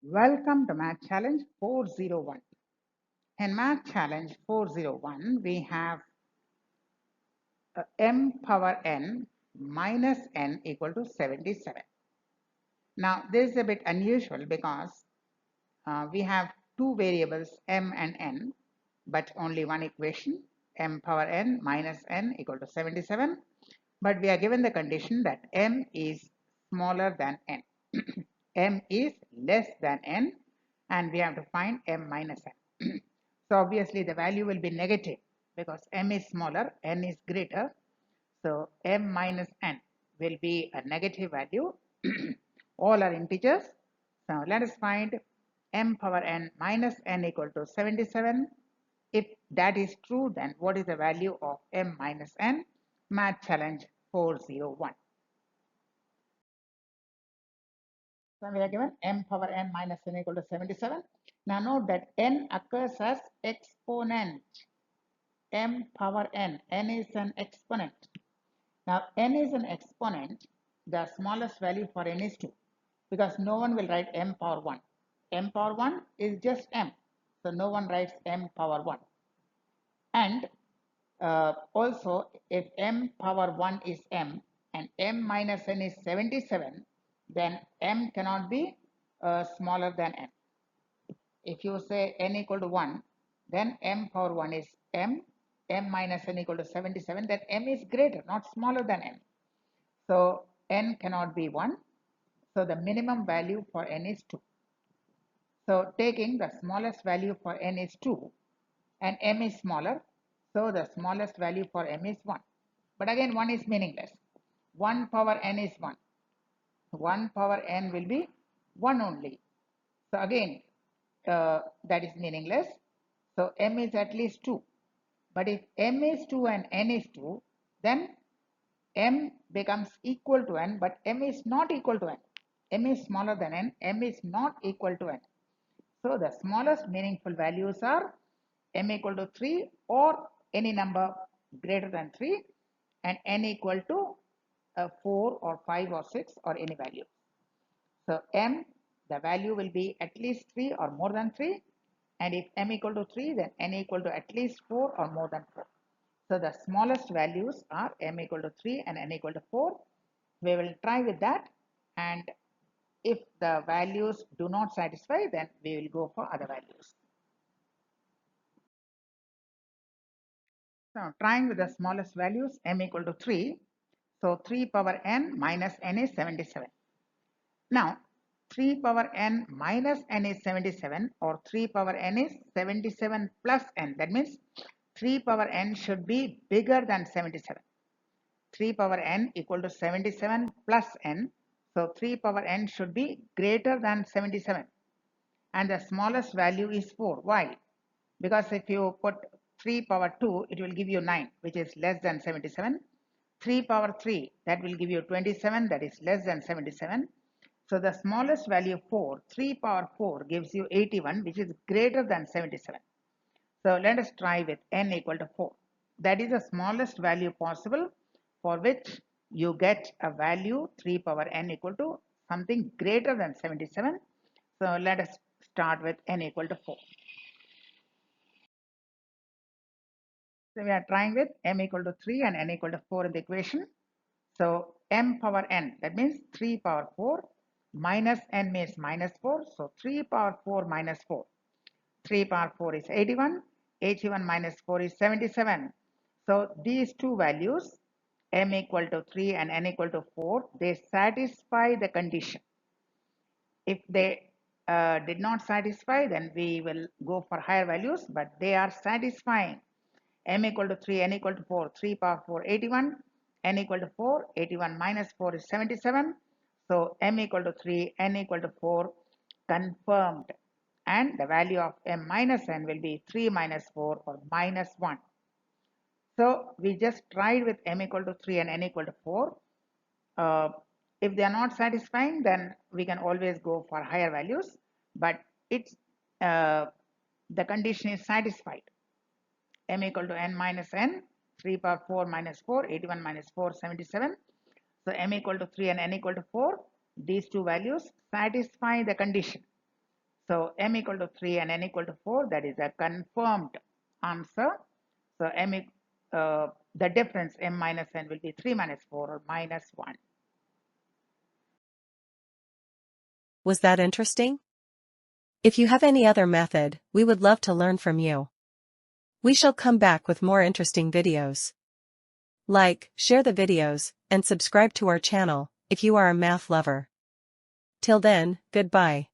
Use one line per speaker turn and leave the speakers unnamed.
Welcome to Math Challenge 401. In Math Challenge 401, we have m power n minus n equal to 77. Now, this is a bit unusual because we have two variables m and n, but only one equation, m power n minus n equal to 77. But we are given the condition that m is smaller than n. M is less than n, and we have to find m minus n. So obviously the value will be negative because m is smaller, n is greater. So m minus n will be a negative value. All are integers. So let us find m power n minus n equal to 77. If that is true, then what is the value of m minus n? Math Challenge 401. So we are given m power n minus n equal to 77. Now note that n occurs as exponent. M power n. N is an exponent. Now n is an exponent. The smallest value for n is 2 because no one will write m power 1. M power 1 is just m. So no one writes m power 1. And also if m power 1 is m and m minus n is 77, then m cannot be smaller than n. If you say n equal to 1, then m power 1 is m, m minus n equal to 77, then m is greater, not smaller than n. So n cannot be 1. So the minimum value for n is 2. So taking the smallest value for n is 2 and m is smaller, so the smallest value for m is 1. But again 1 is meaningless. 1 power n is 1. 1 power n will be 1 only. So again that is meaningless. So m is at least 2. But if m is 2 and n is 2, then m becomes equal to n, but m is not equal to n. M is smaller than n, m is not equal to n. So the smallest meaningful values are m equal to 3 or any number greater than 3 and n equal to 4 or 5 or 6 or any value. So m, the value will be at least 3 or more than 3, and if m equal to 3, then n equal to at least 4 or more than 4. So the smallest values are m equal to 3 and n equal to 4. We will try with that, and if the values do not satisfy, then we will go for other values. So trying with the smallest values, m equal to 3. So 3 power n minus n is 77. Now 3 power n minus n is 77, or 3 power n is 77 plus n. That means 3 power n should be bigger than 77. 3 power n equal to 77 plus n. So 3 power n should be greater than 77. And the smallest value is 4. Why? Because if you put 3 power 2, it will give you 9, which is less than 77. 3 power 3, that will give you 27, that is less than 77. So the smallest value 4, 3 power 4 gives you 81, which is greater than 77. So let us try with n equal to 4. That is the smallest value possible for which you get a value 3 power n equal to something greater than 77. So let us start with n equal to 4. So we are trying with m equal to 3 and n equal to 4 in the equation. So m power n, that means 3 power 4 minus n means minus 4. So 3 power 4 minus 4. 3 power 4 is 81. 81 minus 4 is 77. So these two values, m equal to 3 and n equal to 4, they satisfy the condition. If they did not satisfy, then we will go for higher values, but they are satisfying. M equal to 3, n equal to 4, 3 power 4, 81, n equal to 4, 81 minus 4 is 77. So m equal to 3, n equal to 4 confirmed. And the value of m minus n will be 3 minus 4 or minus 1. So we just tried with m equal to 3 and n equal to 4. If they are not satisfying, then we can always go for higher values, but it's the condition is satisfied. M equal to n minus n, 3 power 4 minus 4, 81 minus 4, 77. So m equal to 3 and n equal to 4, these two values satisfy the condition. So m equal to 3 and n equal to 4, that is a confirmed answer. So the difference m minus n will be 3 minus 4 or minus 1.
Was that interesting? If you have any other method, we would love to learn from you. We shall come back with more interesting videos. Like, share the videos, and subscribe to our channel if you are a math lover. Till then, goodbye.